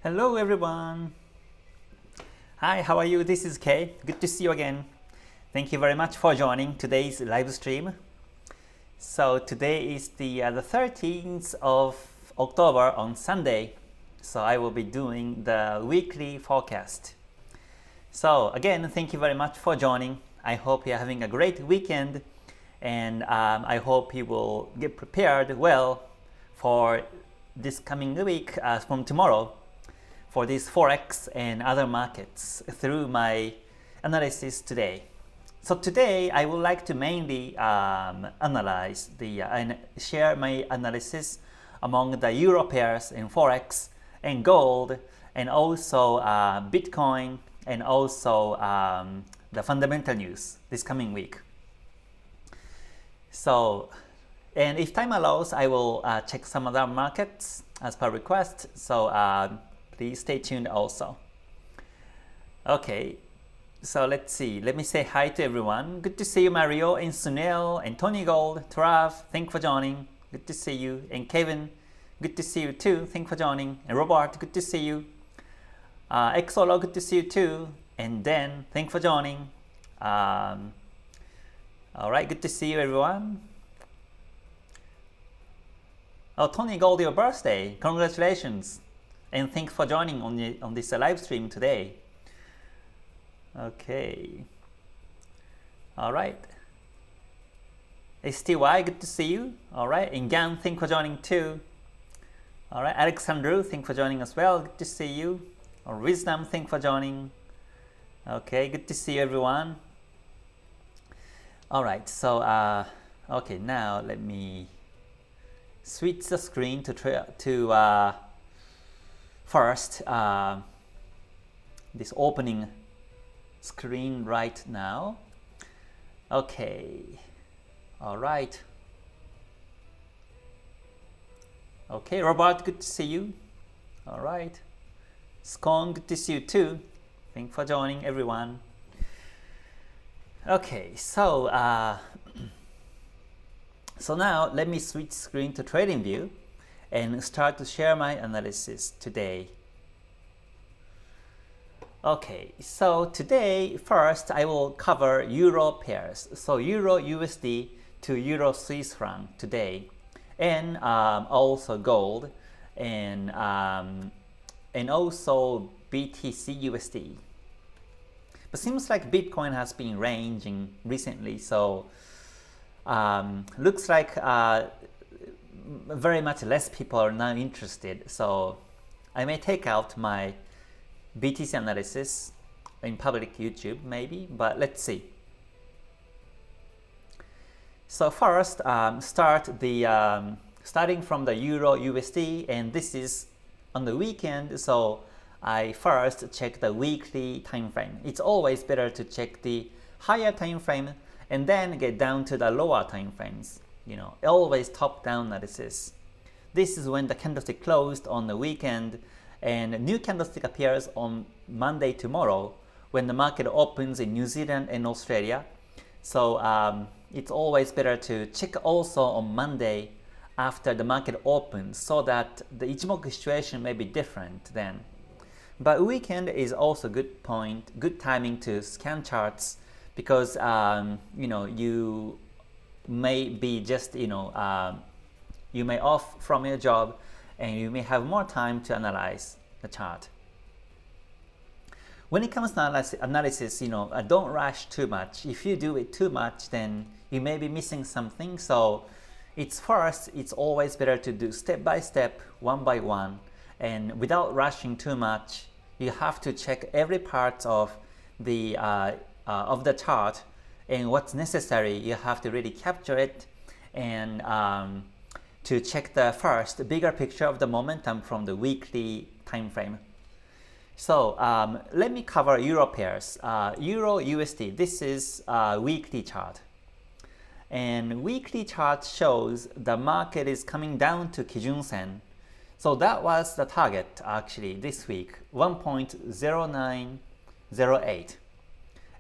Hello everyone. Hi, how are you? This is Kay. Good to see you again. Thank you very much for joining today's live stream. So today is the 13th of October on Sunday. So I will be doing the weekly forecast. So again, thank you very much for joining. I hope you're having a great weekend, and I hope you will get prepared well for this coming week from tomorrow for this Forex and other markets through my analysis today. So today I would like to mainly analyze and share my analysis among the Euro pairs in Forex and gold, and also Bitcoin, and also the fundamental news this coming week. So, and if time allows, I will check some other markets as per request. So please stay tuned also. Okay, so let's see. Let me say hi to everyone. Good to see you, Mario, and Sunil, and Tony Gold, Trav, thank you for joining. Good to see you. And Kevin, good to see you too. Thank you for joining. And Robert, good to see you. Exolo, good to see you too. And Dan, thank you for joining. All right, good to see you, everyone. Oh, Tony Gold, your birthday. Congratulations. And thanks for joining on this live stream today. Okay. All right. STY, good to see you. All right. And Gan, thanks for joining too. All right. Alexandru, thanks for joining as well. Good to see you. Or Wisdom, thanks for joining. Okay, good to see you, everyone. All right. So, okay, now let me switch the screen to first this opening screen right now. Okay, all right. Okay, Robert, good to see you. All right, Scone, good to see you too. Thanks for joining, everyone. Okay, so so now let me switch screen to trading view and start to share my analysis today. Okay, so today first I will cover Euro pairs. So Euro USD to Euro Swiss franc today, and also gold, and also BTC USD. But seems like Bitcoin has been ranging recently, so looks like very much less people are now interested. So I may take out my BTC analysis in public YouTube maybe, but let's see. So first, starting from the Euro USD, and this is on the weekend. So I first check the weekly time frame. It's always better to check the higher time frame and then get down to the lower time frames. You know, always top-down analysis. This is when the candlestick closed on the weekend, and a new candlestick appears on Monday tomorrow when the market opens in New Zealand and Australia. So it's always better to check also on Monday after the market opens, so that the Ichimoku situation may be different then. But weekend is also good timing to scan charts, because you know, you may be just you may off from your job, and you may have more time to analyze the chart. When it comes to analysis, don't rush too much. If you do it too much, then you may be missing something. So it's always better to do step by step, one by one, and without rushing too much. You have to check every part of the chart, and what's necessary, you have to really capture it, and to check the first bigger picture of the momentum from the weekly time frame. So let me cover Euro pairs. Euro USD, this is a weekly chart, and weekly chart shows the market is coming down to Kijun Sen. So that was the target actually this week, 1.0908.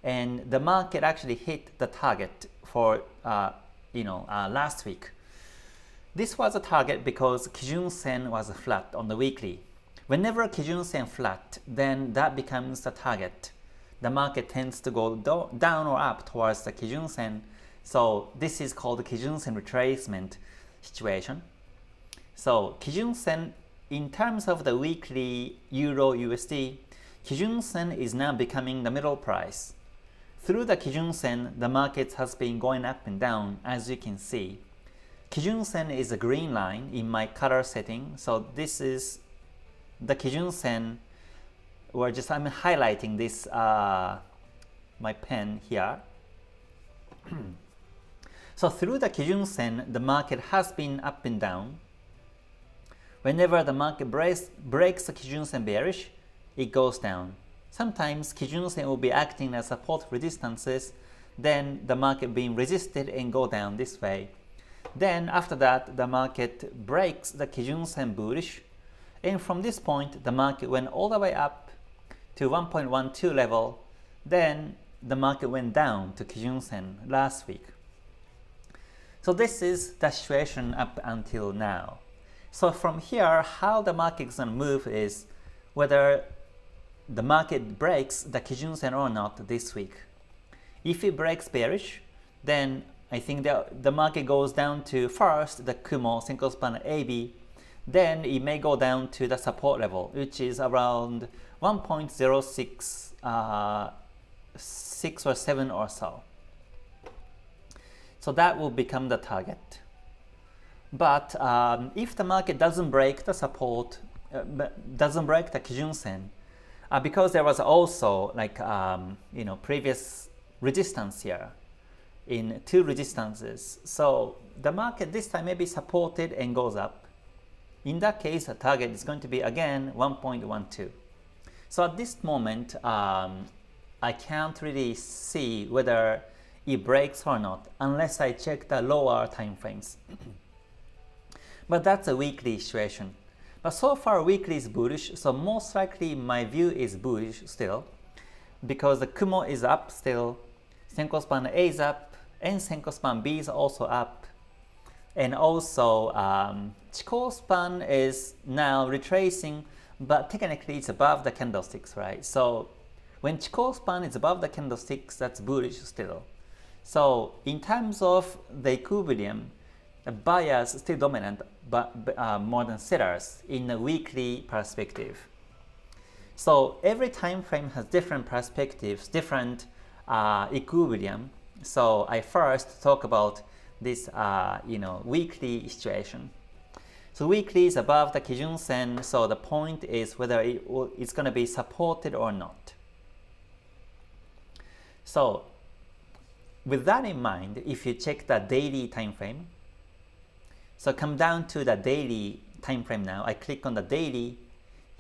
And the market actually hit the target for last week. This was a target because Kijun Sen was flat on the weekly. Whenever Kijun-sen flat, then that becomes the target. The market tends to go down or up towards the Kijun-sen. So this is called the Kijun-sen retracement situation. So Kijun-sen, in terms of the weekly Euro USD, Kijun-sen is now becoming the middle price. Through the Kijun-sen, the market has been going up and down, as you can see. Kijun-sen is a green line in my color setting, so this is the Kijun-sen. I'm highlighting this my pen here. So through the Kijun-sen, the market has been up and down. Whenever the market breaks the Kijun-sen bearish, it goes down. Sometimes Kijun-sen will be acting as support resistances, then the market being resisted and go down this way. Then after that, the market breaks the Kijun-sen bullish, and from this point, the market went all the way up to 1.12 level. Then the market went down to Kijun-sen last week. So this is the situation up until now. So from here, how the market is going to move is whether the market breaks the Kijun-sen or not this week. If it breaks bearish, then I think the market goes down to first the Kumo single span AB, then it may go down to the support level, which is around 1.06 6 or 7 or so. So that will become the target. But if the market doesn't break the support, doesn't break the Kijun-sen, because there was also like previous resistance here in two resistances, so the market this time may be supported and goes up. In that case, the target is going to be again 1.12. So at this moment, I can't really see whether it breaks or not unless I check the lower time frames. But that's a weekly situation. But so far weekly is bullish, so most likely my view is bullish still, because the Kumo is up still, Senko span A is up, and Senko span B is also up, and also Chikou span is now retracing, but technically it's above the candlesticks, right? So when Chikou span is above the candlesticks, that's bullish still. So in terms of the equilibrium, the buyers still dominant, but more than sellers in a weekly perspective. So every time frame has different perspectives, different equilibrium. So I first talk about this weekly situation. So weekly is above the Kijun-sen, so the point is whether it's going to be supported or not. So with that in mind, if you check the daily time frame, so come down to the daily time frame now. I click on the daily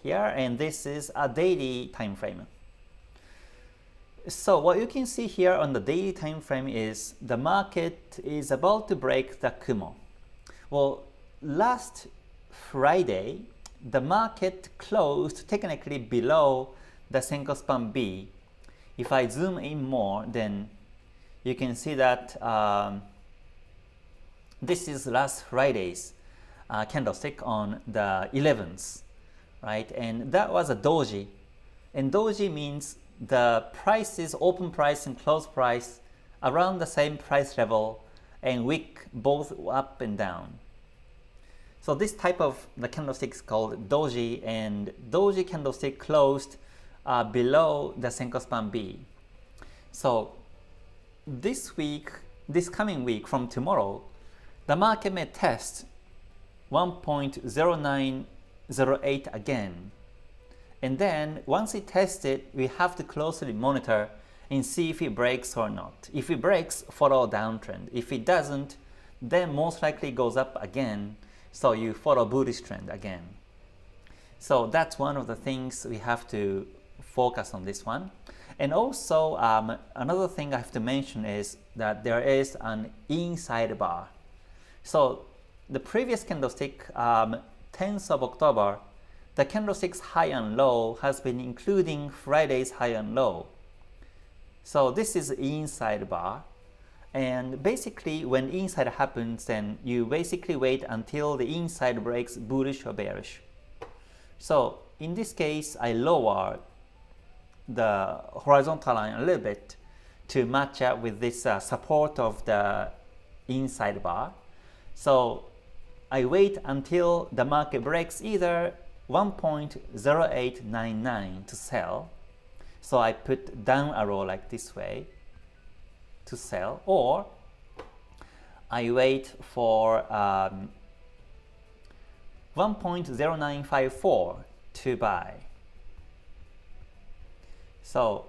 here, and this is a daily time frame. So what you can see here on the daily time frame is the market is about to break the Kumo. Well, last Friday, the market closed technically below the Senko span B. If I zoom in more, then you can see that this is last Friday's candlestick on the 11th, right? And that was a doji. And doji means the prices, open price and close price, around the same price level, and wick both up and down. So this type of the candlestick is called doji, and doji candlestick closed below the Senko span B. So this coming week from tomorrow, the market may test 1.0908 again. And then once it tests it, we have to closely monitor and see if it breaks or not. If it breaks, follow downtrend. If it doesn't, then most likely goes up again, so you follow bullish trend again. So that's one of the things we have to focus on this one. And also another thing I have to mention is that there is an inside bar. So the previous candlestick, 10th of October, the candlestick's high and low has been including Friday's high and low. So this is inside bar. And basically when inside happens, then you basically wait until the inside breaks bullish or bearish. So in this case, I lower the horizontal line a little bit to match up with this support of the inside bar. So I wait until the market breaks either 1.0899 to sell. So I put down arrow like this way to sell, or I wait for 1.0954 to buy. So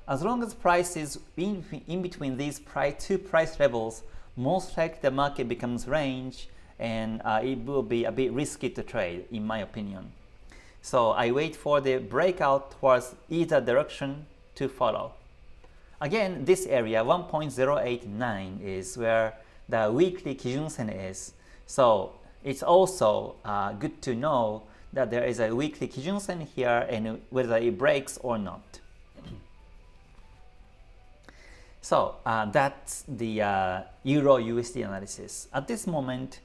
as long as price is in between these two price levels, most likely the market becomes range, and it will be a bit risky to trade, in my opinion. So I wait for the breakout towards either direction to follow. Again, this area 1.089 is where the weekly Kijun-sen is. So it's also good to know that there is a weekly Kijun-sen here and whether it breaks or not. So that's the Euro USD analysis. At this moment,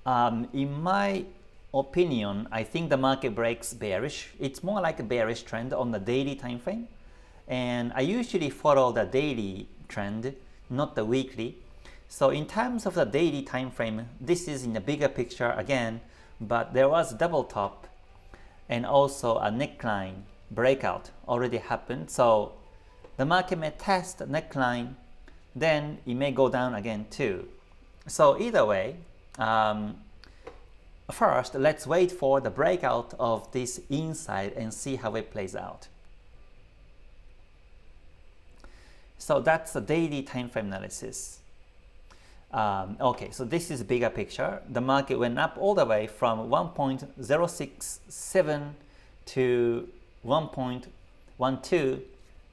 in my opinion, I think the market breaks bearish. It's more like a bearish trend on the daily time frame. And I usually follow the daily trend, not the weekly. So in terms of the daily time frame, this is in the bigger picture again, but there was double top and also a neckline breakout already happened. So the market may test the neckline, then it may go down again too. So either way, first let's wait for the breakout of this inside and see how it plays out. So that's the daily time frame analysis. Okay, so this is bigger picture. The market went up all the way from 1.067 to 1.12,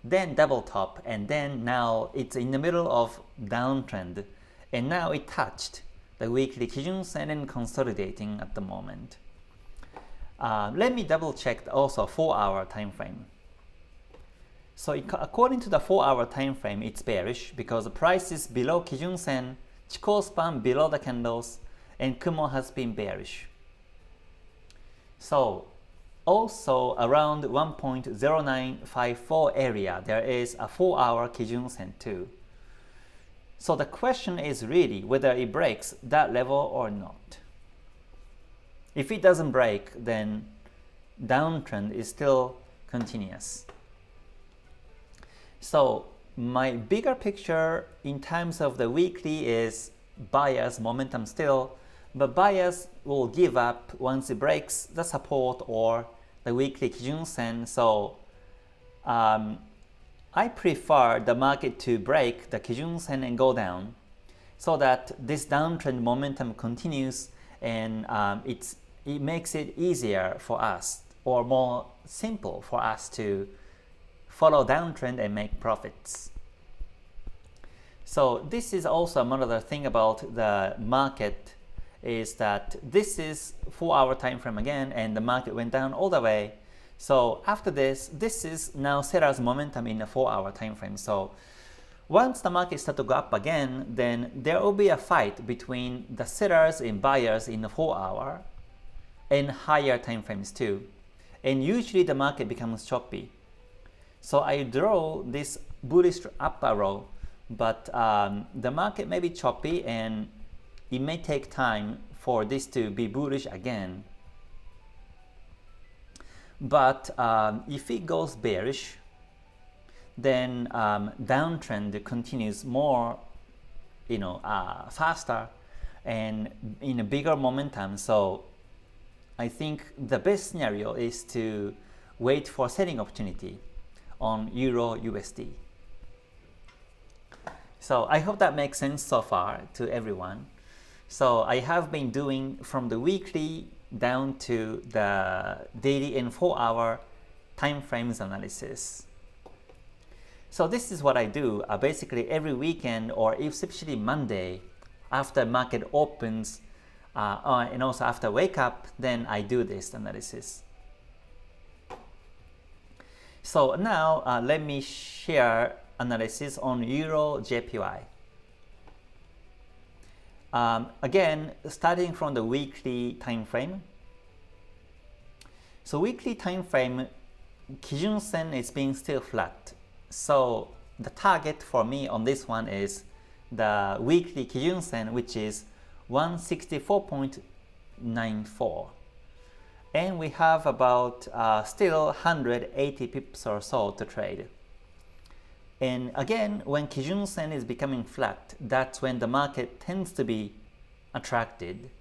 then double top, and then now it's in the middle of downtrend, and now it touched the weekly Kijun-sen and consolidating at the moment. Let me double check also 4-hour time frame. So according to the 4-hour time frame, it's bearish because the price is below Kijun-sen, Chikou span below the candles, and Kumo has been bearish. So also around 1.0954 area, there is a 4-hour Kijun-sen too. So the question is really whether it breaks that level or not. If it doesn't break, then downtrend is still continuous. So my bigger picture in terms of the weekly is buyers momentum still, but buyers will give up once it breaks the support or the weekly Kijun-sen. So I prefer the market to break the Kijun-sen and go down so that this downtrend momentum continues, and it makes it easier for us, or more simple for us to follow downtrend and make profits. So this is also another thing about the market, is that this is 4-hour time frame again, and the market went down all the way. So after this is now seller's momentum in a 4-hour time frame. So once the market starts to go up again, then there will be a fight between the sellers and buyers in the 4-hour and higher time frames too. And usually the market becomes choppy. So I draw this bullish up arrow, but the market may be choppy and it may take time for this to be bullish again. But if it goes bearish, then downtrend continues more, faster and in a bigger momentum. So I think the best scenario is to wait for selling opportunity on Euro USD. So I hope that makes sense so far to everyone. So I have been doing from the weekly down to the daily and 4-hour time frames analysis. So this is what I do basically every weekend, or especially Monday after market opens, and also after wake up, then I do this analysis. So now let me share analysis on Euro JPY. Again, starting from the weekly time frame. So weekly time frame, Kijun Sen is being still flat. So the target for me on this one is the weekly Kijun Sen, which is 164.94. And we have about still 180 pips or so to trade. And again, when Kijun Sen is becoming flat, that's when the market tends to be attracted.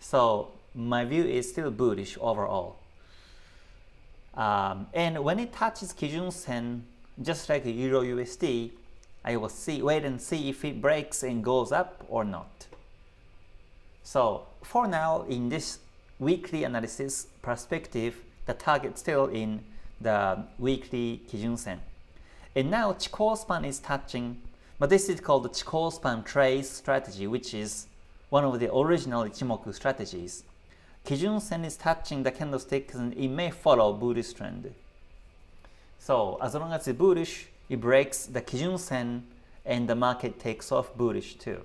So my view is still bullish overall. And when it touches Kijun Sen, just like Euro USD, I will wait and see if it breaks and goes up or not. So for now, in this weekly analysis perspective, the target still in the weekly Kijun Sen. And now Chikou span is touching, but this is called the Chikou span trace strategy, which is one of the original Ichimoku strategies. Kijun Sen is touching the candlestick and it may follow bullish trend. So as long as it's bullish, it breaks the Kijun Sen and the market takes off bullish too.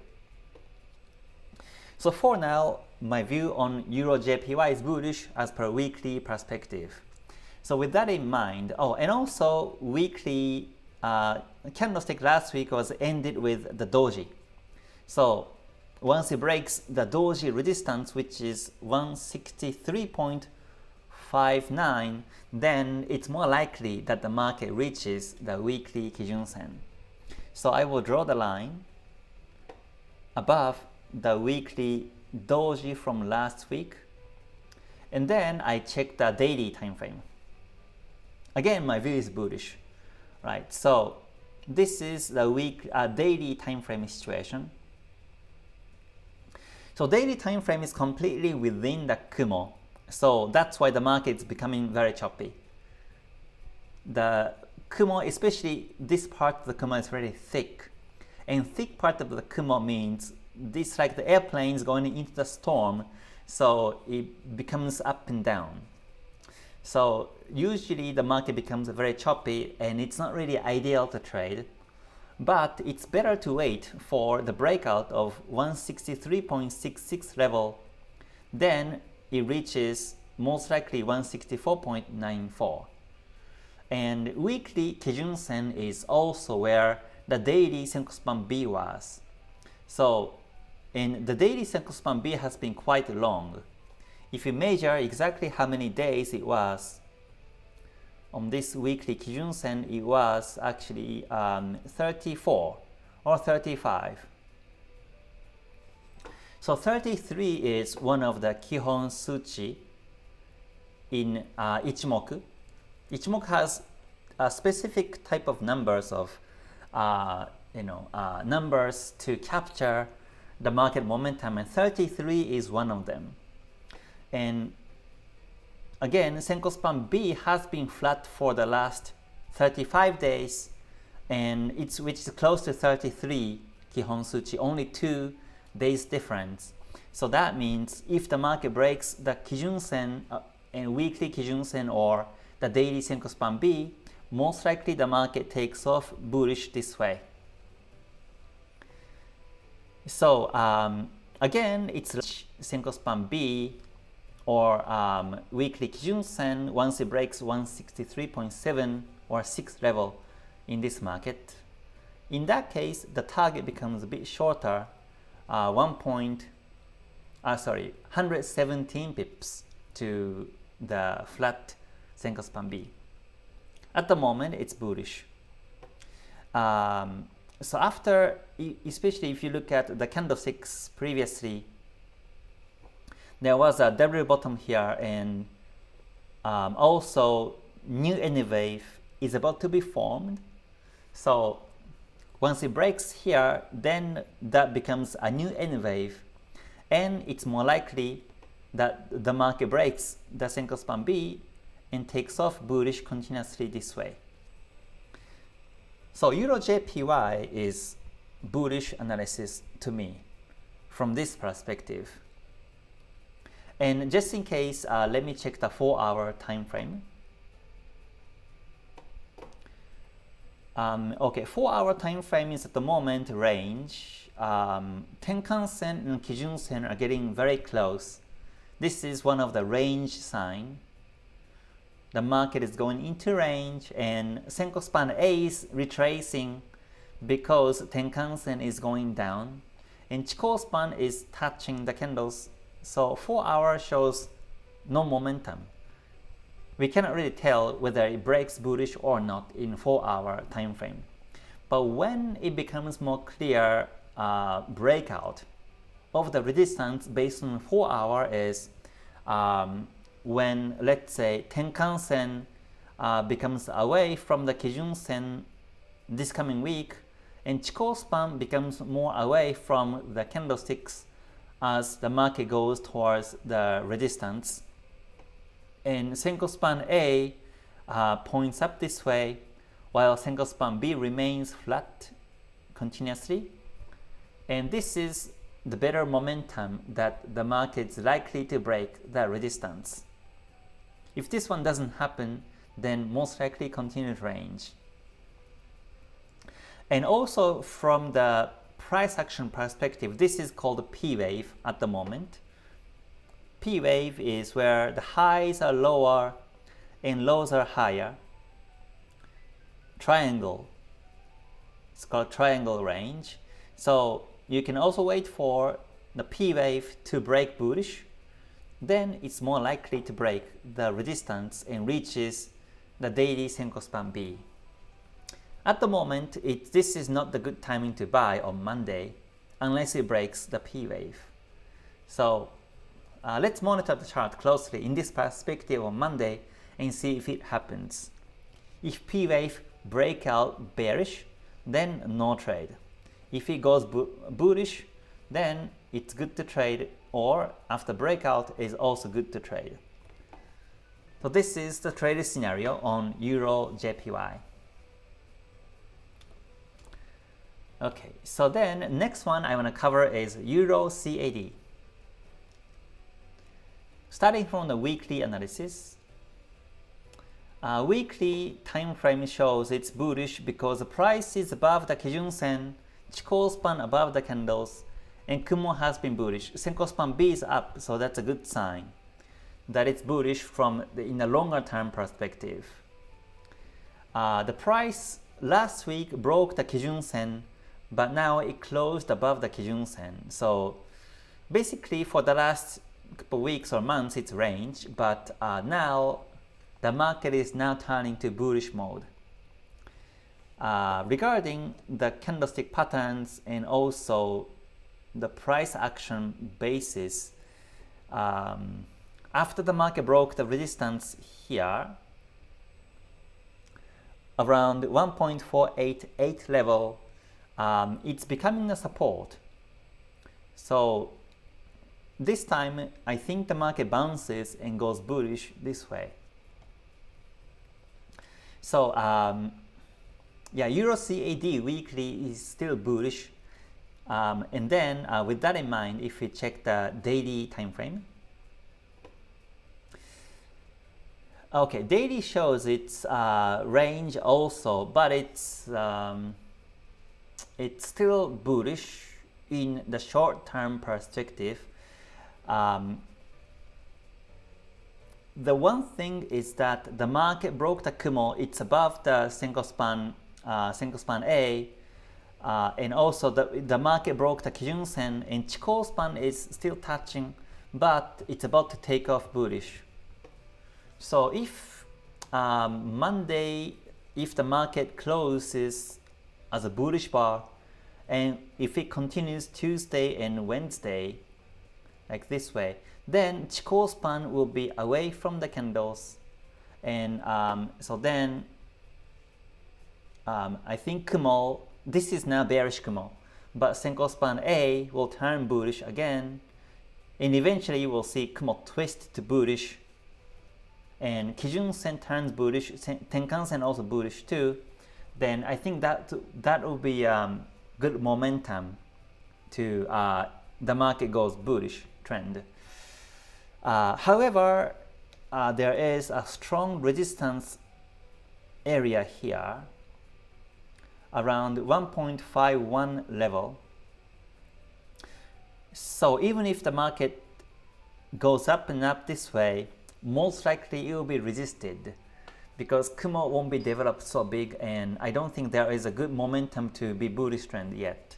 So for now, my view on Euro JPY is bullish as per weekly perspective. So with that in mind, and also weekly candlestick last week was ended with the doji. So once it breaks the doji resistance, which is 163.59, then it's more likely that the market reaches the weekly Kijun Sen. So I will draw the line above the weekly doji from last week, and then I check the daily time frame. Again, my view is bullish, right? So this is the daily time frame situation. So daily time frame is completely within the Kumo. So that's why the market is becoming very choppy. The Kumo, especially this part of the Kumo, is very thick. And thick part of the Kumo means this like the airplanes going into the storm. So it becomes up and down. So usually the market becomes very choppy and it's not really ideal to trade. But it's better to wait for the breakout of 163.66 level. Then it reaches most likely 164.94. And weekly Kijun Sen is also where the daily Senko span B was. So and the daily Senko span B has been quite long. If you measure exactly how many days it was, on this weekly Kijun Sen, it was actually 34 or 35. So 33 is one of the Kihon Suchi in Ichimoku. Ichimoku has a specific type of numbers of numbers to capture the market momentum, and 33 is one of them. And again, Senko span B has been flat for the last 35 days, and which is close to 33 Kihon Suchi, only 2 days difference. So that means if the market breaks the Kijun Sen and weekly Kijun Sen or the daily Senko span B, most likely the market takes off bullish this way. So again, it's Senko span B or weekly Kijun Sen once it breaks 163.7 or 6 level in this market. In that case, the target becomes a bit shorter, 117 pips to the flat Senko span B. At the moment, it's bullish. So after, especially if you look at the candlesticks previously, there was a W bottom here, and also new N wave is about to be formed. So once it breaks here, then that becomes a new N wave, and it's more likely that the market breaks the Senko span B and takes off bullish continuously this way. So Euro JPY is bullish analysis to me from this perspective. And just in case, let me check the 4-hour time frame. Okay, 4-hour time frame is at the moment range. Tenkan Sen and Kijun Sen are getting very close. This is one of the range sign. the market is going into range, and Senko span A is retracing because Tenkan-sen is going down, and Chikou span is touching the candles. So 4 hour shows no momentum. We cannot really tell whether it breaks bullish or not in 4 hour time frame. But when it becomes more clear breakout of the resistance based on 4 hour is when, let's say, Tenkan-sen becomes away from the Kijun-sen this coming week, and Chikou span becomes more away from the candlesticks as the market goes towards the resistance. And Senko span A points up this way, while Senko span B remains flat continuously. And this is the better momentum that the market is likely to break the resistance. If this one doesn't happen, then most likely continued range. And also from the price action perspective, this is called P wave at the moment. P wave is where the highs are lower and lows are higher. Triangle. It's called triangle range. So you can also wait for the P wave to break bullish. Then it's more likely to break the resistance and reaches the daily Senko span B. At the moment, this is not the good timing to buy on Monday unless it breaks the P wave. So let's monitor the chart closely in this perspective on Monday and see if it happens. If P wave break out bearish, then no trade. If it goes bullish, then it's good to trade, or after breakout is also good to trade. So this is the trade scenario on Euro JPY. Okay, so then next one I want to cover is Euro CAD. Starting from the weekly analysis, weekly time frame shows it's bullish because the price is above the Kijun Sen, Chikou span above the candles, and Kumo has been bullish. Senko span B is up, so that's a good sign that it's bullish in a longer term perspective. The price last week broke the Kijun Sen, but now it closed above the Kijun Sen. So basically for the last couple weeks or months it's range, but now the market is now turning to bullish mode. Regarding the candlestick patterns and also the price action basis, after the market broke the resistance here around 1.488 level, it's becoming a support. So this time I think the market bounces and goes bullish this way. So yeah, Euro CAD weekly is still bullish, and then with that in mind, if we check the daily time frame, okay, daily shows its range also, but it's still bullish in the short-term perspective. The one thing is that the market broke the Kumo. It's above the Senko span A, and also the market broke the Kijun Sen, and Chikou span is still touching, but it's about to take off bullish. So if Monday, if the market closes as a bullish bar, and if it continues Tuesday and Wednesday like this way, then Chikou span will be away from the candles, and so then I think Kumo, this is now bearish Kumo, but Senko span A will turn bullish again, and eventually you will see Kumo twist to bullish, and Kijun Sen turns bullish, Tenkan Sen also bullish too. Then I think that will be good momentum to the market goes bullish trend. However, there is a strong resistance area here around 1.51 level. So even if the market goes up and up this way, most likely it will be resisted because Kumo won't be developed so big, and I don't think there is a good momentum to be bullish trend yet.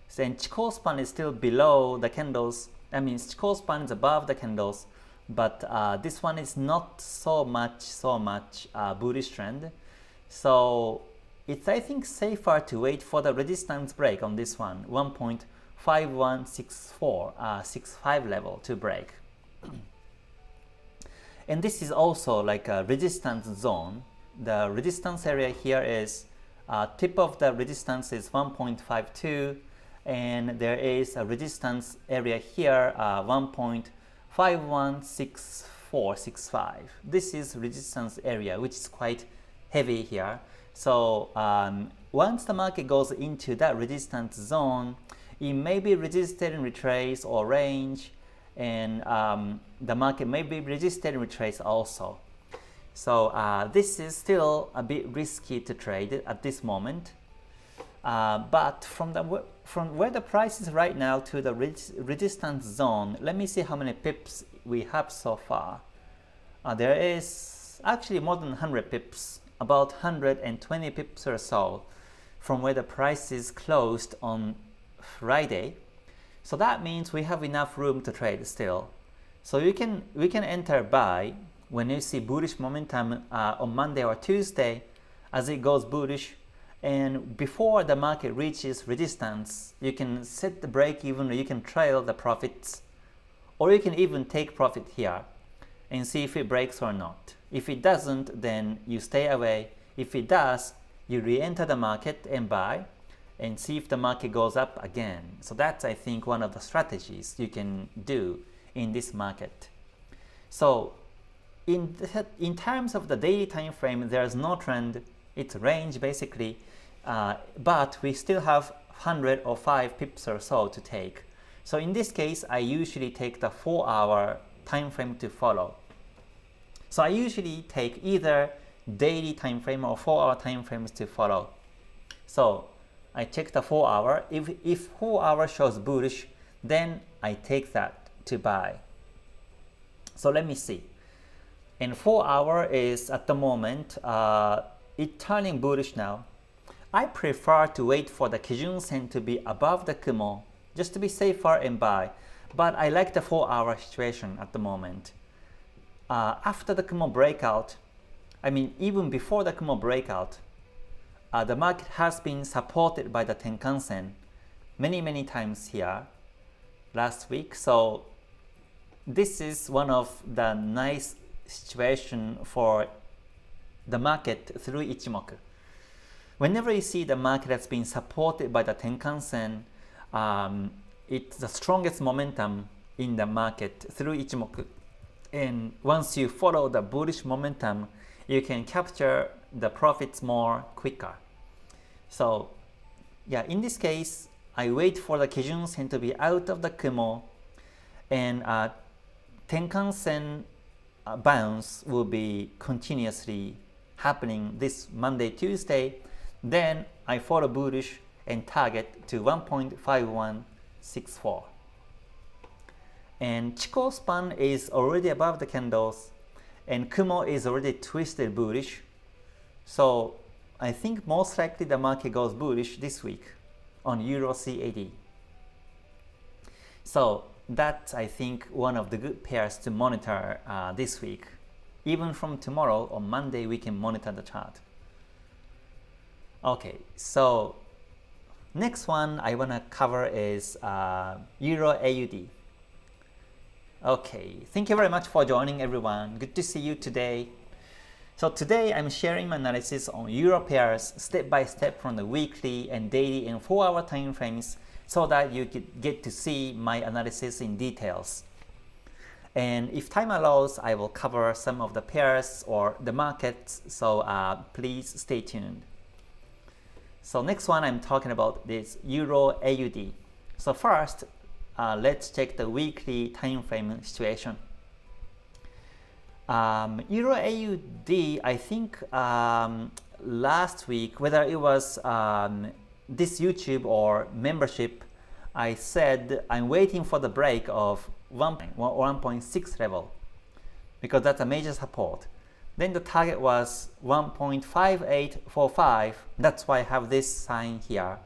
So, and Chikou span is still below the candles. I mean, Chikou span is above the candles, but this one is not so much bullish trend. So it's, I think, safer to wait for the resistance break on this one, 1.516465 level to break. And this is also like a resistance zone. The resistance area here is tip of the resistance is 1.52, and there is a resistance area here 1.516465. This is resistance area, which is quite heavy here. So once the market goes into that resistance zone, it may be resisted and retrace or range, and the market may be resisted and retrace also. So this is still a bit risky to trade at this moment. But from where the price is right now to the resistance zone, let me see how many pips we have so far. There is actually more than 100 pips, about 120 pips or so from where the price is closed on Friday. So that means we have enough room to trade still. So we can enter buy when you see bullish momentum on Monday or Tuesday as it goes bullish, and before the market reaches resistance, you can set the break even, or you can trail the profits, or you can even take profit here and see if it breaks or not. If it doesn't, then you stay away. If it does, you re-enter the market and buy and see if the market goes up again. So that's, I think, one of the strategies you can do in this market. So in terms of the daily time frame, there's no trend. It's range basically, but we still have 105 pips or so to take. So in this case, I usually take the 4-hour time frame to follow. So I usually take either daily time frame or 4-hour time frames to follow. So I check the 4-hour. If 4-hour shows bullish, then I take that to buy. So let me see. And 4-hour is at the moment it's turning bullish now. I prefer to wait for the Kijun Sen to be above the Kumo just to be safer and buy. But I like the 4-hour situation at the moment. After the Kumo breakout, I mean even before the Kumo breakout, the market has been supported by the Tenkan Sen many times here last week. So this is one of the nice situation for the market through Ichimoku. Whenever you see the market has been supported by the Tenkan Sen, it's the strongest momentum in the market through Ichimoku. And once you follow the bullish momentum, you can capture the profits more quicker. So yeah, in this case, I wait for the Kijun Sen to be out of the Kumo, and Tenkan Sen bounce will be continuously happening this Monday, Tuesday. Then I follow bullish and target to 1.5164. And Chikou span is already above the candles, and Kumo is already twisted bullish. So I think most likely the market goes bullish this week on Euro CAD. So that's, I think, one of the good pairs to monitor this week. Even from tomorrow, on Monday, we can monitor the chart. Okay, so next one I want to cover is Euro AUD. Okay, thank you very much for joining, everyone. Good to see you today. So today I'm sharing my analysis on Euro pairs step by step from the weekly and daily and 4-hour time frames, so that you get to see my analysis in details. And if time allows, I will cover some of the pairs or the markets, so please stay tuned. So next one I'm talking about is Euro AUD. So first, let's check the weekly time frame situation. Euro AUD, I think last week, whether it was this YouTube or membership, I said I'm waiting for the break of 1.6 level. because that's a major support. Then the target was 1.5845. That's why I have this sign here.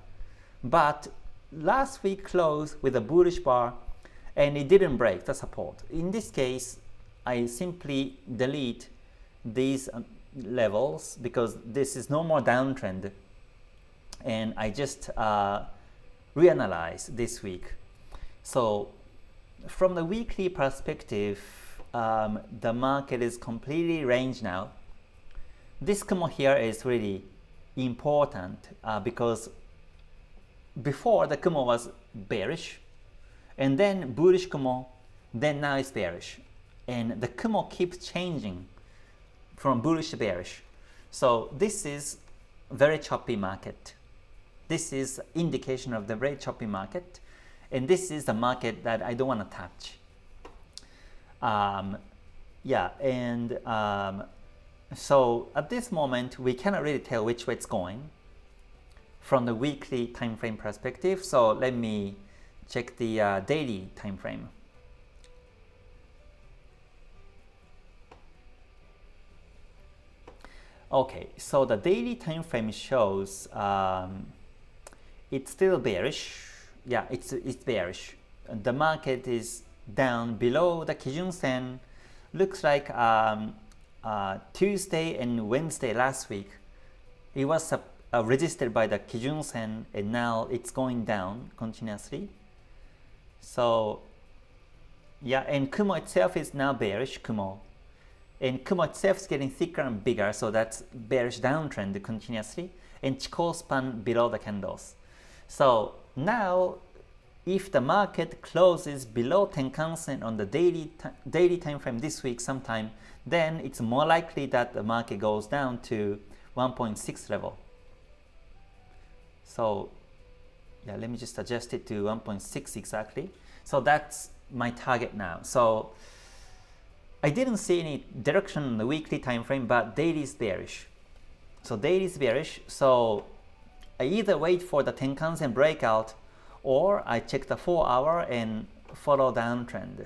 But last week closed with a bullish bar and it didn't break the support. In this case, I simply delete these levels because this is no more downtrend, and I just reanalyze this week. So from the weekly perspective, the market is completely range now. This Kumo here is really important because before the Kumo was bearish, and then bullish Kumo, then now it's bearish, and the Kumo keeps changing from bullish to bearish. So this is very choppy market. This is indication of the very choppy market, and this is the market that I don't want to touch. So at this moment we cannot really tell which way it's going from the weekly time frame perspective. So let me check the daily time frame. Okay, so the daily time frame shows it's still bearish. Yeah, it's bearish. The market is down below the Kijun Sen. Looks like Tuesday and Wednesday last week it was resisted by the Kijun Sen, and now it's going down continuously. So yeah, and Kumo itself is now bearish Kumo, and Kumo itself is getting thicker and bigger, so that's bearish downtrend continuously, and Chikou span below the candles. So now if the market closes below Tenkan-sen on the daily time frame this week sometime, then it's more likely that the market goes down to 1.6 level. So yeah, let me just adjust it to 1.6 exactly. So that's my target now. So I didn't see any direction on the weekly time frame, but daily is bearish. So daily is bearish. So I either wait for the Tenkan-sen breakout, or I check the 4-hour and follow downtrend.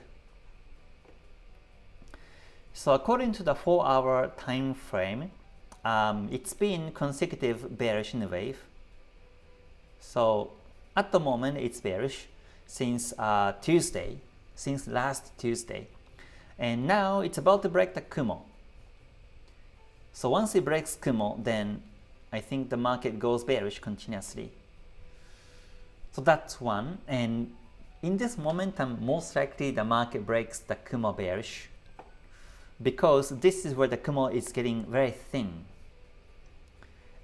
So according to the 4-hour time frame, it's been consecutive bearish in the wave. So at the moment it's bearish since Tuesday, since last Tuesday, and now it's about to break the Kumo. So once it breaks Kumo, then I think the market goes bearish continuously. So that's one, and in this momentum most likely the market breaks the Kumo bearish, because this is where the Kumo is getting very thin,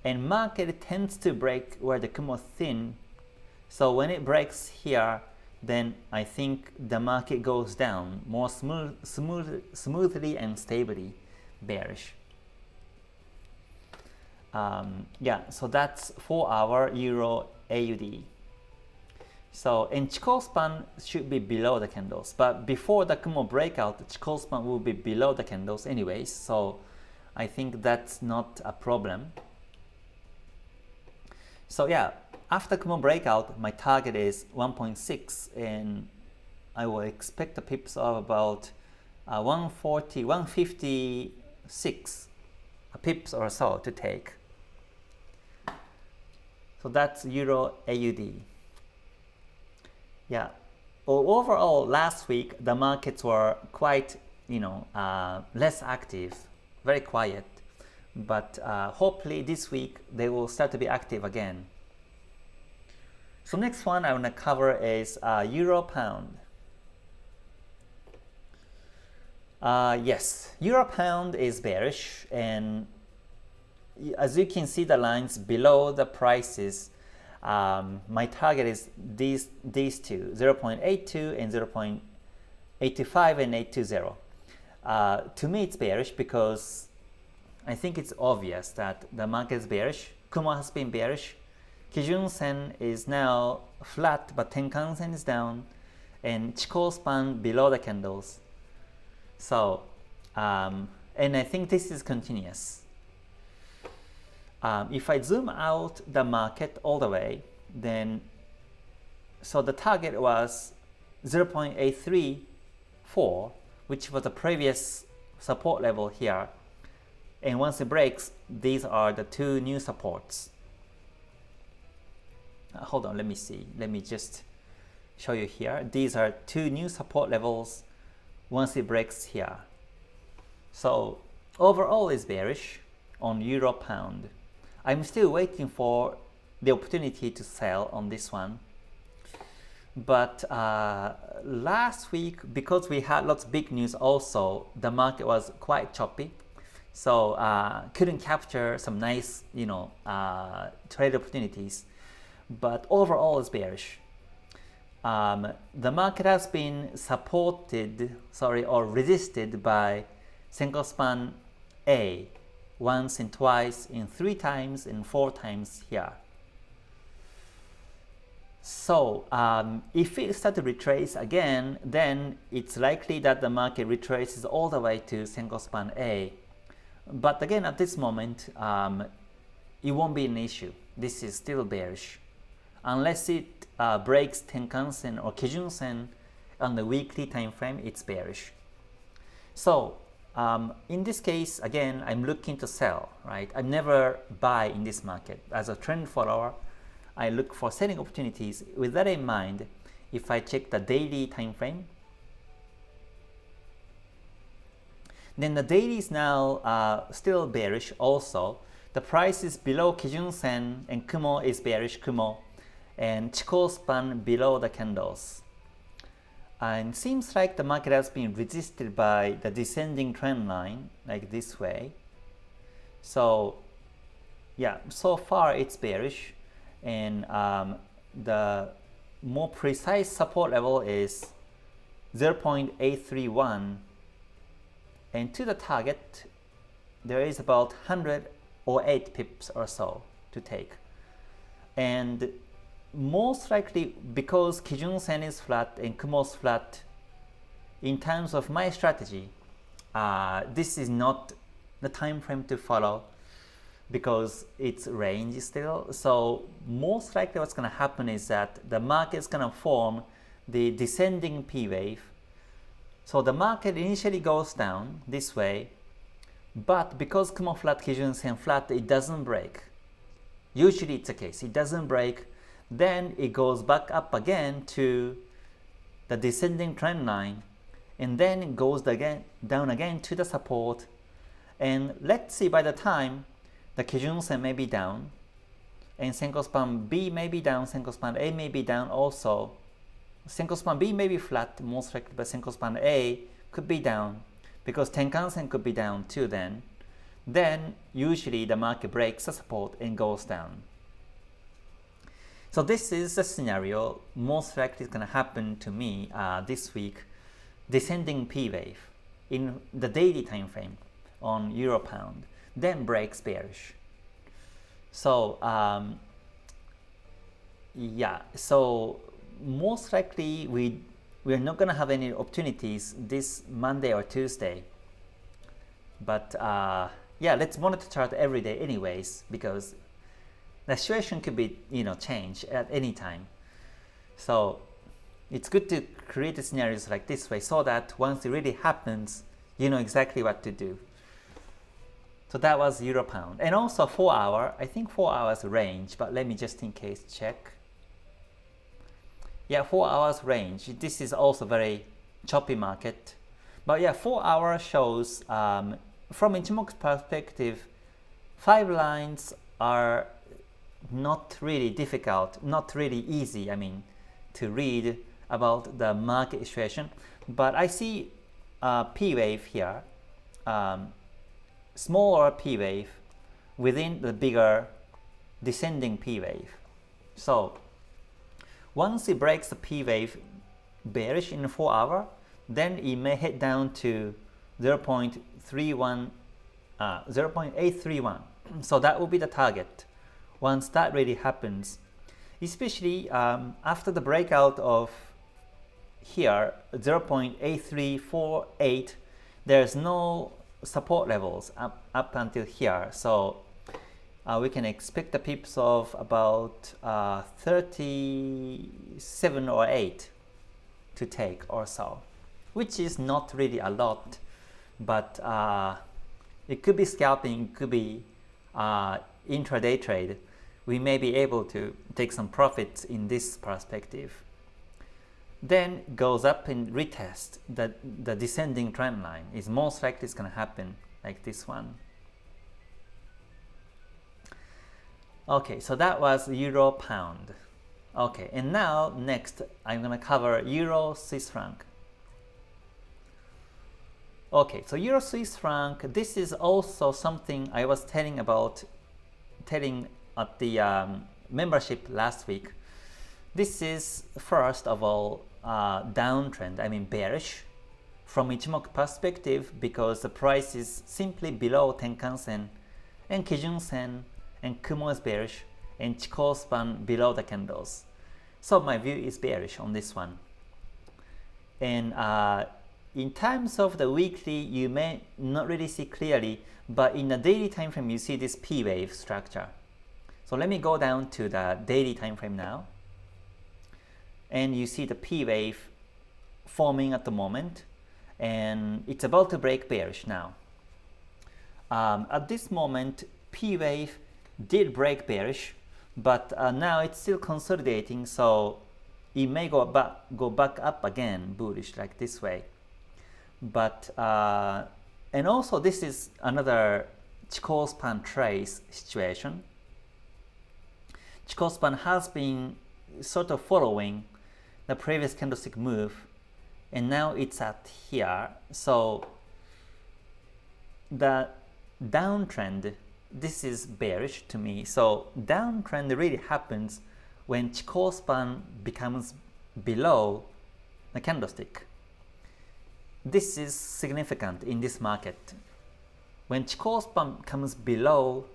and market tends to break where the Kumo is thin. So when it breaks here, then I think the market goes down more smoothly and stably bearish. Yeah, so that's 4-hour Euro AUD. So, and Chikou span should be below the candles, but before the Kumo breakout, the Chikou span will be below the candles anyways, so I think that's not a problem. So yeah, after Kumo breakout, my target is 1.6, and I will expect the pips of about 156 pips or so to take. So that's Euro AUD. Yeah, overall last week the markets were quite, less active, very quiet, but hopefully this week they will start to be active again. So next one I want to cover is Euro Pound. Yes, Euro Pound is bearish, and as you can see the lines below the prices, my target is these two, 0.82 and 0.85 and 820. To me it's bearish because I think it's obvious that the market is bearish. Kumo has been bearish. Kijun Sen is now flat, but Tenkan Sen is down, and Chikou span below the candles. So, and I think this is continuous. If I zoom out the market all the way, then so the target was 0.834, which was the previous support level here, and once it breaks, these are the two new supports. Hold on, let me see. Let me just show you here. These are two new support levels once it breaks here. So overall is bearish on Euro Pound. I'm still waiting for the opportunity to sell on this one. But last week, because we had lots of big news also, the market was quite choppy. So couldn't capture some nice, trade opportunities. But overall is bearish. The market has been supported, or resisted by Senko Span A once and twice, and 3 times and 4 times here. So if it starts to retrace again, then it's likely that the market retraces all the way to Senko Span A. But again, at this moment, it won't be an issue. This is still bearish. Unless it breaks Tenkan-sen or Kijun-sen on the weekly time frame, it's bearish. So in this case, again, I'm looking to sell, right? I never buy in this market. As a trend follower, I look for selling opportunities. With that in mind, if I check the daily time frame, then the daily is now still bearish also. The price is below Kijun-sen, and Kumo is bearish Kumo, and Chikou span below the candles. And seems like the market has been resisted by the descending trend line, like this way. So yeah, so far it's bearish. And the more precise support level is 0.831, and to the target there is about 108 pips or so to take. And most likely, because Kijun-sen is flat and Kumo is flat, in terms of my strategy, this is not the time frame to follow, because it's range still. So most likely what's going to happen is that the market is going to form the descending P wave. So the market initially goes down this way, but because Kumo flat, Kijun-sen flat, it doesn't break. Usually it's the case, it doesn't break. Then it goes back up again to the descending trend line, and then it goes down again to the support. And let's see, by the time the Kijun-sen may be down, and Senko Span B may be down, Senko Span A may be down also. Senko Span B may be flat, most likely, but Senko Span A could be down, because Tenkan-sen could be down too then. Then usually the market breaks the support and goes down. So this is the scenario most likely is going to happen to me this week. Descending P wave in the daily time frame on Euro Pound, then breaks bearish. So yeah, so most likely we're not going to have any opportunities this Monday or Tuesday. But yeah, let's monitor chart every day anyways, because the situation could be changed at any time. So it's good to create scenarios like this way, so that once it really happens, you know exactly what to do. So that was Euro Pound. And also 4 hour, I think 4 hours range, but let me just in case check. Yeah, 4 hours range. This is also very choppy market. But yeah, 4 hour shows, from Ichimoku's perspective, 5 lines are not really difficult, not really easy, to read about the market situation. But I see P wave here, smaller P wave within the bigger descending P wave. So once it breaks the P wave bearish in 4 hour, then it may head down to 0.831. So that will be the target once that really happens, especially after the breakout of here 0.8348. There's no support levels up until here, so we can expect the pips of about 37 or 8 to take or so, which is not really a lot, but it could be scalping, it could be intraday trade. We may be able to take some profits in this perspective. Then goes up and retest the descending trend line. Is most likely it's going to happen like this one. Okay, so that was Euro Pound. Okay, and now next I'm going to cover Euro Swiss franc. Okay, so Euro Swiss franc, this is also something I was telling at the membership last week. This is first of all downtrend, I mean bearish from Ichimoku perspective, because the price is simply below Tenkan-sen and Kijun-sen, and Kumo is bearish and Chikou span below the candles. So my view is bearish on this one. And in terms of the weekly, you may not really see clearly, but in the daily time frame you see this P wave structure. So let me go down to the daily time frame now. And you see the P wave forming at the moment, and it's about to break bearish now. At this moment, P wave did break bearish, but now it's still consolidating, so it may go back up again bullish like this way. But and also this is another Chikou span trace situation. Chikou span has been sort of following the previous candlestick move, and now it's at here. So the downtrend, this is bearish to me. So downtrend really happens when Chikou span becomes below the candlestick. This is significant in this market. When Chikou span comes below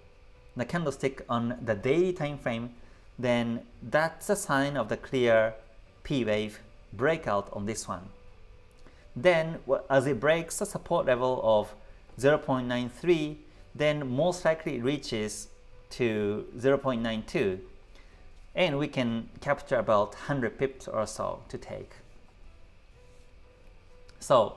the candlestick on the daily time frame, then that's a sign of the clear P wave breakout on this one. Then as it breaks the support level of 0.93, then most likely it reaches to 0.92, and we can capture about 100 pips or so to take. So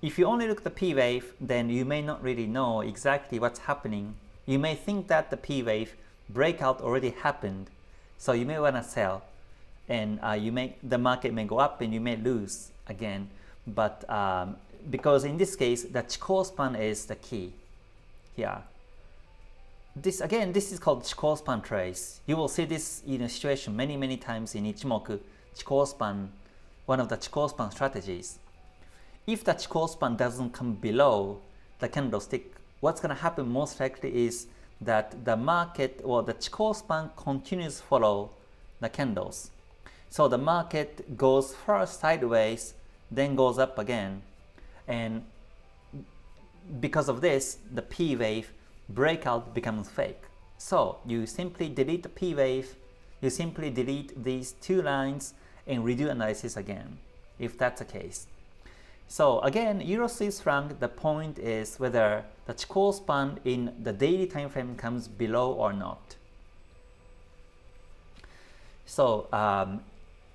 if you only look at the P wave, then you may not really know exactly what's happening. You may think that the P wave breakout already happened, so you may want to sell, and the market may go up and you may lose again. But because in this case the Chikou span is the key here. This is called Chikou span trace. You will see this situation many times in Ichimoku Chikou span, one of the Chikou span strategies. If the Chikou span doesn't come below the candlestick, what's going to happen most likely is that the market or the Chikou span continues to follow the candles. So the market goes first sideways, then goes up again, and because of this, the P wave breakout becomes fake. So you simply delete the P wave, you simply delete these two lines and redo analysis again, if that's the case. So again, Euro Swiss franc, the point is whether the Chikou span in the daily time frame comes below or not. So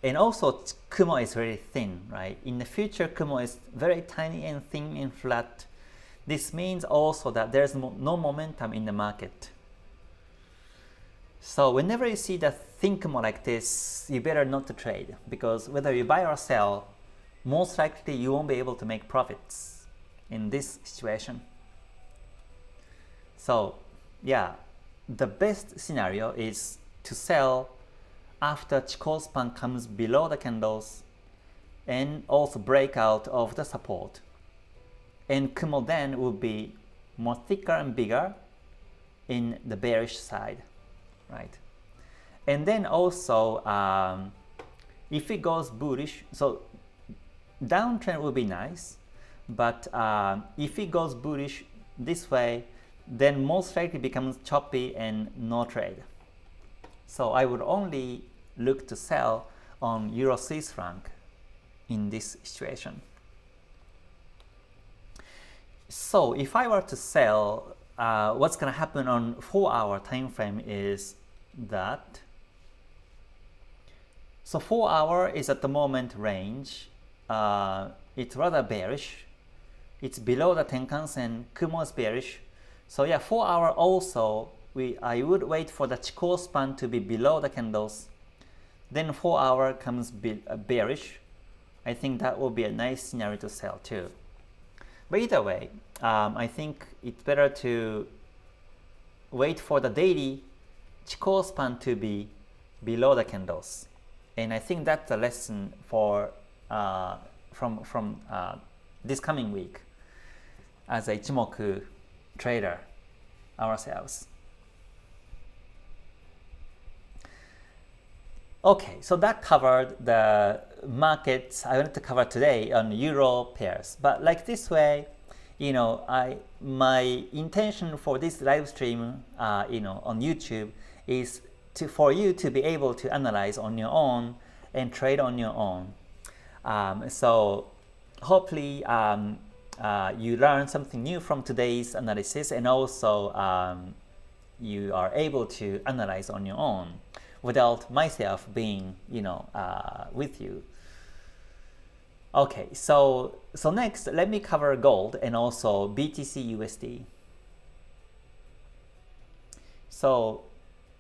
and also Kumo is very thin, right? In the future, Kumo is very tiny and thin and flat. This means also that there's no momentum in the market. So whenever you see the thin Kumo like this, you better not to trade, because whether you buy or sell, most likely you won't be able to make profits in this situation. So yeah, the best scenario is to sell after Chikou span comes below the candles and also break out of the support. And Kumo then will be more thicker and bigger in the bearish side, right? And then also if it goes bullish, so downtrend will be nice, but if it goes bullish this way, then most likely becomes choppy and no trade. So I would only look to sell on Euro Swiss franc in this situation. So if I were to sell, what's going to happen on 4-hour time frame is that, so 4-hour is at the moment range. It's rather bearish, it's below the Tenkan-sen. Kumo is bearish. So yeah, 4 hour also, I would wait for the Chikou span to be below the candles. Then 4 hour comes bearish. I think that will be a nice scenario to sell too. But either way, I think it's better to wait for the daily Chikou span to be below the candles. And I think that's a lesson for from this coming week as a Ichimoku trader ourselves. Okay, so that covered the markets I wanted to cover today on Euro pairs. But like this way, you know, my intention for this live stream, you know, on YouTube is for you to be able to analyze on your own and trade on your own. So hopefully you learn something new from today's analysis, and also you are able to analyze on your own without myself being, you know, with you. Okay, so next let me cover gold and also BTC USD. So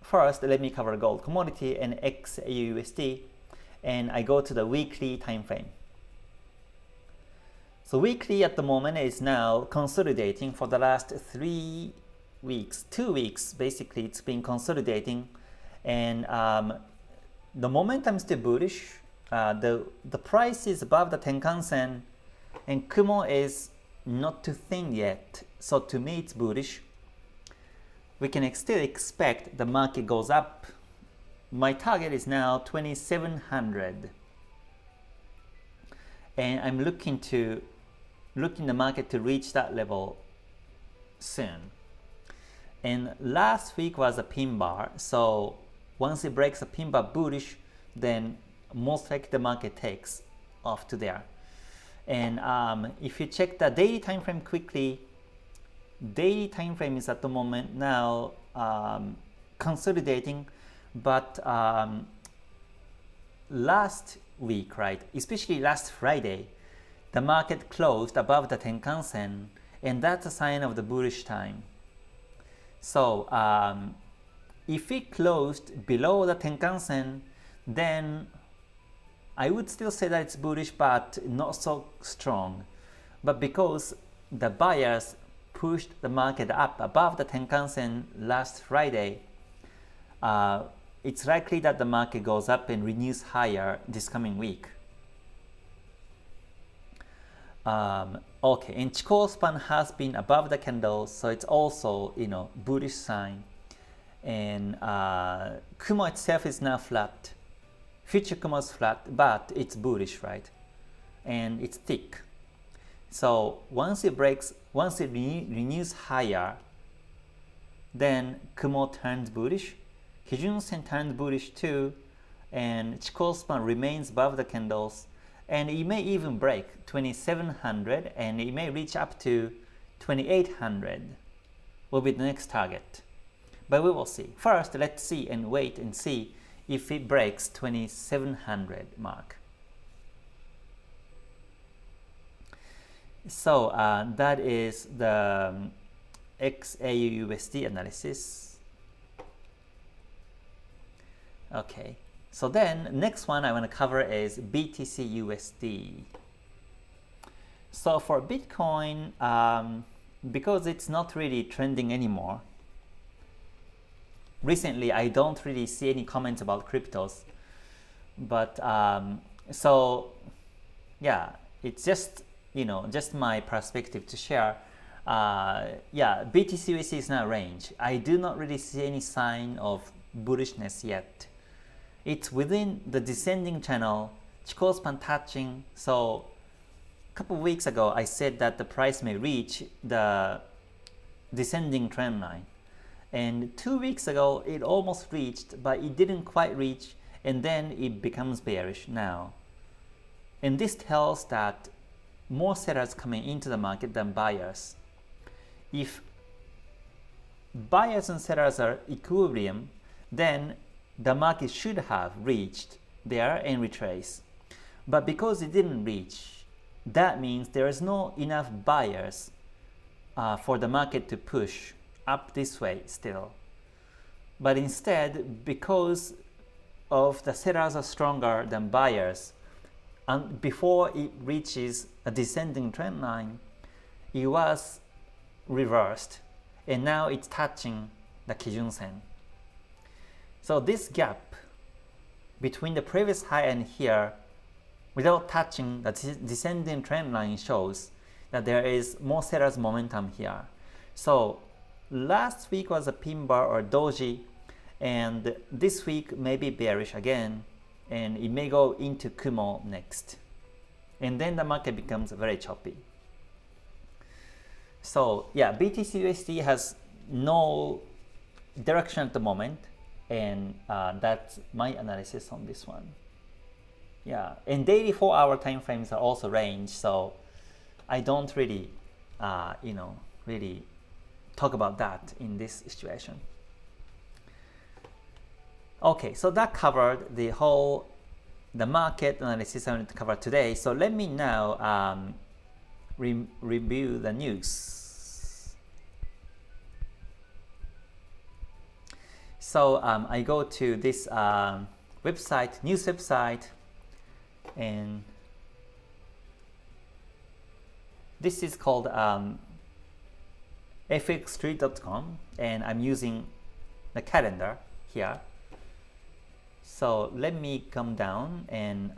first let me cover gold commodity and XAUUSD, and I go to the weekly time frame. So weekly at the moment is now consolidating for the last 3 weeks, 2 weeks basically. It's been consolidating, and the momentum is still bullish. The price is above the Tenkan-sen, and Kumo is not too thin yet. So to me it's bullish. We can still expect the market goes up. My target is now 2700, and I'm looking the market to reach that level soon. And last week was a pin bar, so once it breaks a pin bar bullish, then most likely the market takes off to there. And if you check the daily time frame quickly, daily time frame is at the moment now consolidating, but last week, right, especially last Friday, the market closed above the Tenkan-sen, and that's a sign of the bullish time. So if it closed below the Tenkan-sen, then I would still say that it's bullish, but not so strong. But because the buyers pushed the market up above the Tenkan-sen last Friday, it's likely that the market goes up and renews higher this coming week. Okay, and Chikou span has been above the candles, so it's also, you know, bullish sign. And Kumo itself is now flat. Future Kumo is flat, but it's bullish, right? And it's thick. So once it renews higher, then Kumo turns bullish. Kijun-sen turned bullish too, and Chikou span remains above the candles, and it may even break 2700, and it may reach up to 2800 will be the next target. But we will see. First, let's see and wait and see if it breaks 2700 mark. So that is the XAUUSD analysis. Okay, so then next one I want to cover is BTC USD. So for Bitcoin, because it's not really trending anymore, recently I don't really see any comments about cryptos, but so yeah, it's just, you know, just my perspective to share. Yeah, BTC USD is now range. I do not really see any sign of bullishness yet. It's within the descending channel, Chikou span touching. So a couple of weeks ago I said that the price may reach the descending trend line, and 2 weeks ago it almost reached, but it didn't quite reach, and then it becomes bearish now. And this tells that more sellers coming into the market than buyers. If buyers and sellers are equilibrium, then the market should have reached there and retrace. But because it didn't reach, that means there is no enough buyers for the market to push up this way still. But instead, because of the sellers are stronger than buyers, and before it reaches a descending trend line, it was reversed, and now it's touching the Kijun-sen. So this gap between the previous high and here, without touching the descending trend line, shows that there is more sellers momentum here. So last week was a pin bar or doji, and this week may be bearish again, and it may go into Kumo next, and then the market becomes very choppy. So yeah, BTC USD has no direction at the moment, and that's my analysis on this one. Yeah, and daily 4-hour time frames are also range, so I don't really really talk about that in this situation. Okay, so that covered the market analysis I wanted to cover today. So let me now review the news. So I go to this website, news website, and this is called fxstreet.com, and I'm using the calendar here. So let me come down, and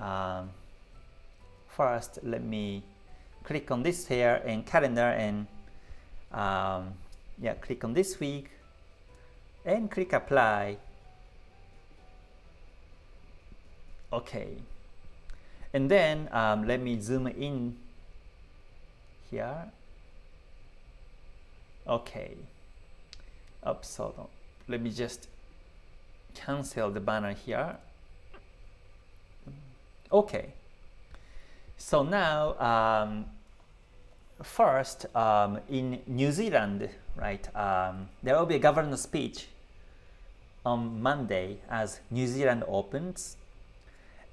first let me click on this here and calendar, and yeah, click on this week and click apply. Okay, and then let me zoom in here. Okay, so let me just cancel the banner here. Okay, so now first in New Zealand, right, there will be a governor speech on Monday as New Zealand opens,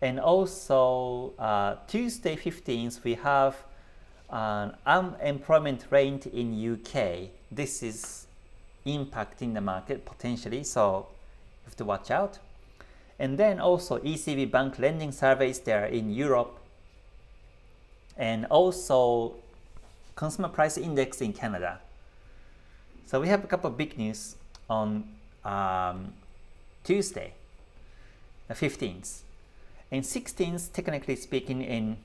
and also Tuesday 15th we have an unemployment rate in UK. This is impacting the market potentially, so you have to watch out. And then also ECB bank lending surveys there in Europe, and also consumer price index in Canada. So we have a couple of big news on Tuesday, the 15th. And 16th, technically speaking, in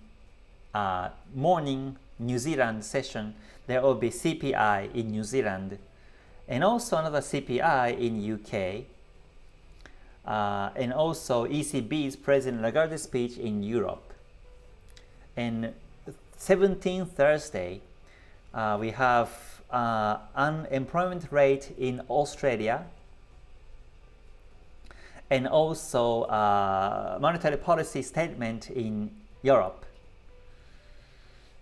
morning New Zealand session, there will be CPI in New Zealand, and also another CPI in UK, and also ECB's President Lagarde's speech in Europe. And 17th Thursday, we have unemployment rate in Australia, and also monetary policy statement in Europe.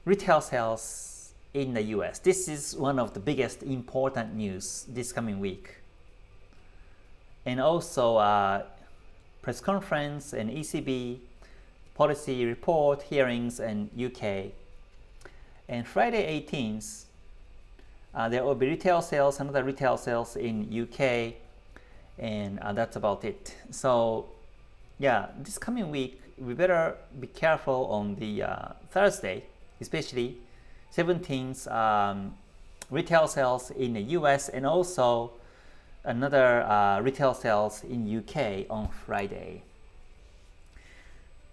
Retail sales in the US. This is one of the biggest important news this coming week. And also press conference and ECB policy report hearings in UK. And Friday 18th, there will be retail sales, another retail sales in UK, and that's about it. So yeah, this coming week we better be careful on the Thursday, especially 17th retail sales in the US, and also another retail sales in UK on Friday.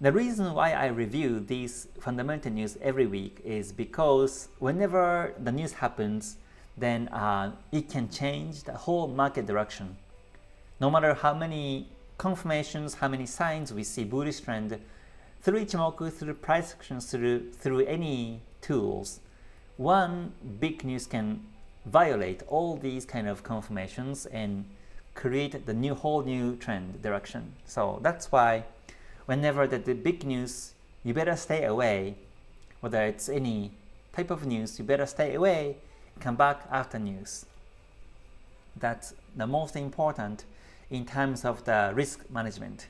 The reason why I review these fundamental news every week is because whenever the news happens, then it can change the whole market direction. No matter how many confirmations, how many signs we see bullish trend through Ichimoku, through price actions, through any tools, one big news can violate all these kind of confirmations and create the whole new trend direction. So that's why whenever the big news, you better stay away. Whether it's any type of news, you better stay away, come back after news. That's the most important in terms of the risk management.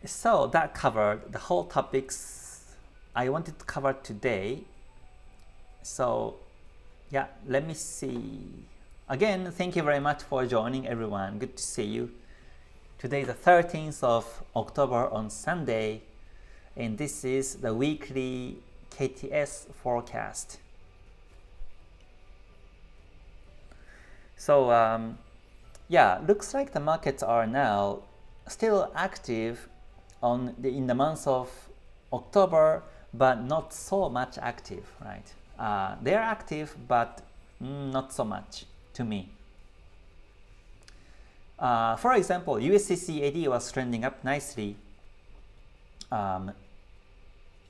So that covered the whole topics I wanted to cover today. So yeah, let me see. Again, thank you very much for joining, everyone. Good to see you. Today is the 13th of October on Sunday, and this is the weekly KTS forecast. So yeah, looks like the markets are now still active in the month of October, but not so much active, right? They're active, but not so much to me. For example, USD CAD was trending up nicely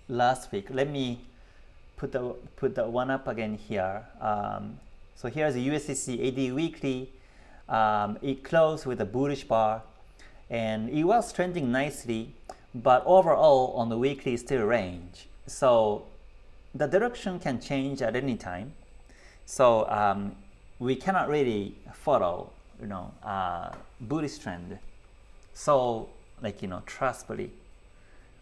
last week. Let me put the one up again here. So here's the USD CAD weekly. It closed with a bullish bar, and it was trending nicely, but overall on the weekly still range. So the direction can change at any time. So we cannot really follow, bullish trend. So trustfully.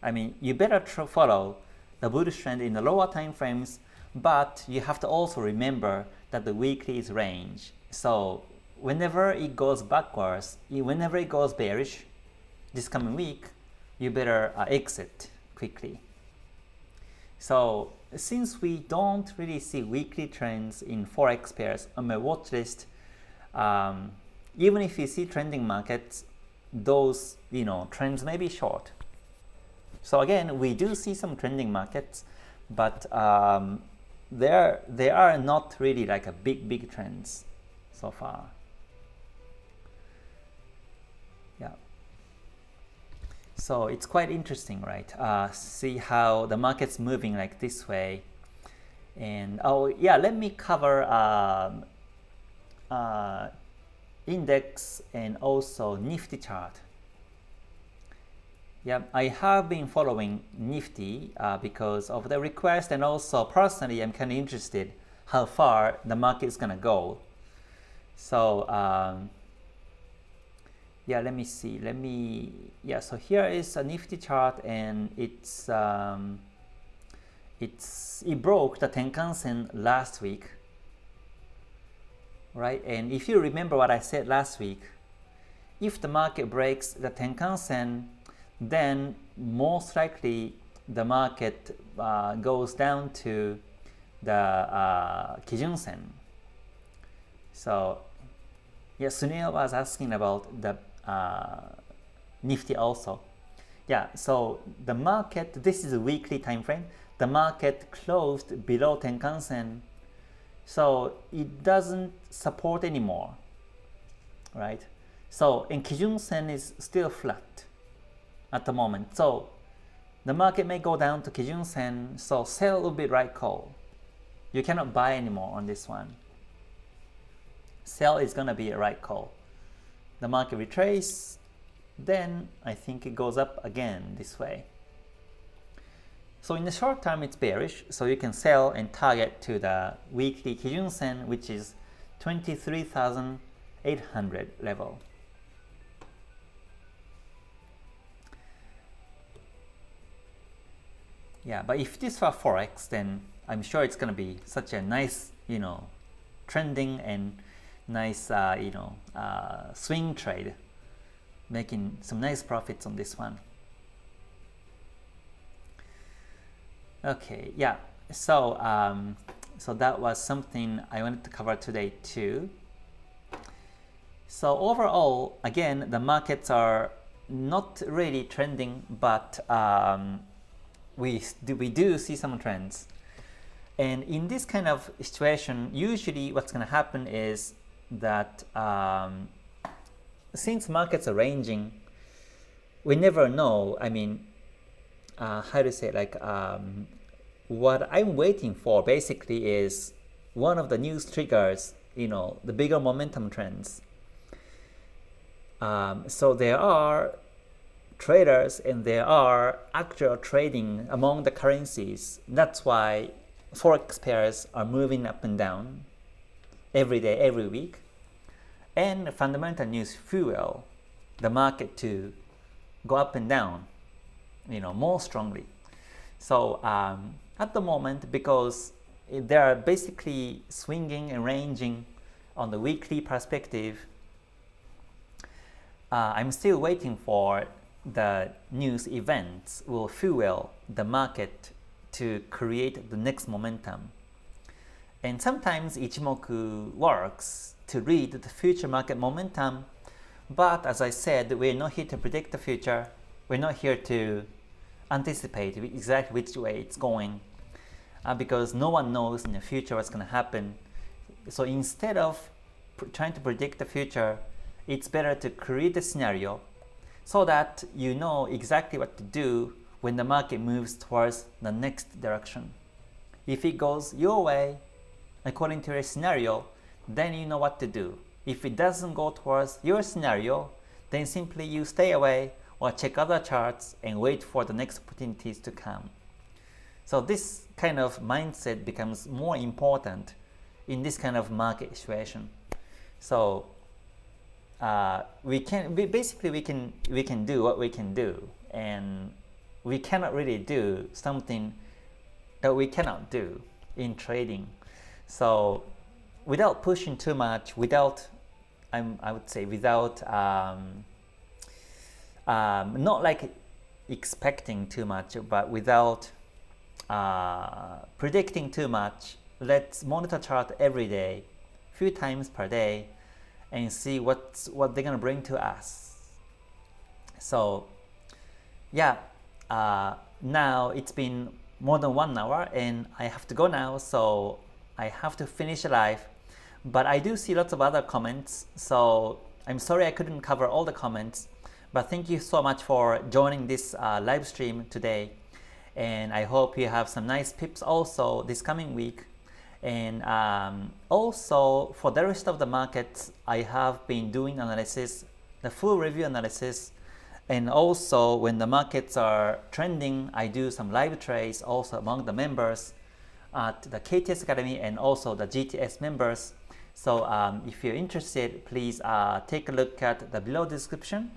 I mean, you better follow the bullish trend in the lower time frames, but you have to also remember that the weekly is range. So whenever it goes backwards, whenever it goes bearish this coming week, you better exit quickly. So since we don't really see weekly trends in Forex pairs on my watch list, even if you see trending markets, those trends may be short. So again, we do see some trending markets, but there are not really like a big trends so far. Yeah. So it's quite interesting, right? See how the market's moving like this way. And oh yeah, let me cover index and also Nifty chart. Yeah, I have been following Nifty because of the request, and also personally I'm kind of interested how far the market is gonna go. So yeah, let me see. So here is a Nifty chart, and it broke the Tenkan-sen last week, right? And if you remember what I said last week, if the market breaks the Tenkan-sen, then most likely the market goes down to the Kijun-sen. So yeah, Sunil was asking about the Nifty also. Yeah, so the market, this is a weekly time frame. The market closed below Tenkan-sen, so it doesn't support anymore, right? So and Kijun-sen is still flat at the moment. So the market may go down to Kijun-sen, so sell will be right call. You cannot buy anymore on this one. Sell is going to be a right call. The market retrace, then I think it goes up again this way. So in the short term it's bearish, so you can sell and target to the weekly Kijun-sen, which is 23,800 level. Yeah, but if this were Forex, then I'm sure it's going to be such a nice, trending and nice, swing trade, making some nice profits on this one. Okay, yeah. So, so that was something I wanted to cover today too. So overall, again, the markets are not really trending, but we do see some trends. And in this kind of situation, usually what's going to happen is that since markets are ranging, we never know. I mean, how to say, like, what I'm waiting for basically is one of the news triggers, the bigger momentum trends. So there are traders and there are actual trading among the currencies. That's why Forex pairs are moving up and down every day, every week. And fundamental news fuel the market to go up and down, more strongly. So at the moment, because they are basically swinging and ranging on the weekly perspective, I'm still waiting for the news events will fuel the market to create the next momentum. And sometimes Ichimoku works to read the future market momentum, but as I said, we're not here to predict the future. We're not here to anticipate exactly which way it's going, because no one knows in the future what's going to happen. So instead of trying to predict the future, it's better to create a scenario so that you know exactly what to do when the market moves towards the next direction. If it goes your way, according to your scenario, then you know what to do. If it doesn't go towards your scenario, then simply you stay away or check other charts and wait for the next opportunities to come. So this kind of mindset becomes more important in this kind of market situation. So we can do what we can do, and we cannot really do something that we cannot do in trading. So without pushing too much, I would say without not like expecting too much, but without predicting too much, let's monitor chart every day, few times per day, and see what they're gonna bring to us. So yeah, now it's been more than 1 hour and I have to go now, so I have to finish the live. But I do see lots of other comments, so I'm sorry I couldn't cover all the comments, but thank you so much for joining this live stream today, and I hope you have some nice pips also this coming week. And also for the rest of the markets, I have been doing analysis, the full review analysis, and also when the markets are trending, I do some live trades also among the members at the KTS Academy and also the GTS members. So if you're interested, please take a look at the below description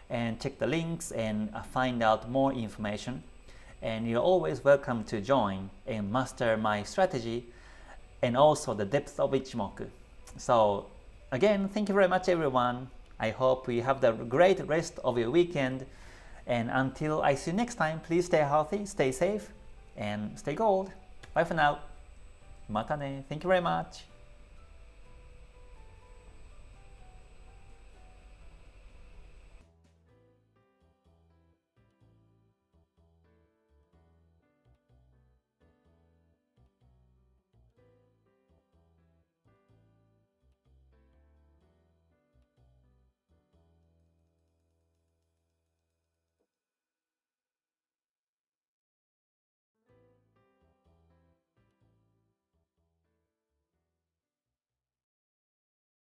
and check the links and find out more information. And you're always welcome to join and master my strategy and also the depth of Ichimoku. So again, thank you very much everyone. I hope you have the great rest of your weekend, and until I see you next time, please stay healthy, stay safe, and stay gold. Bye for now. Mata ne. Thank you very much.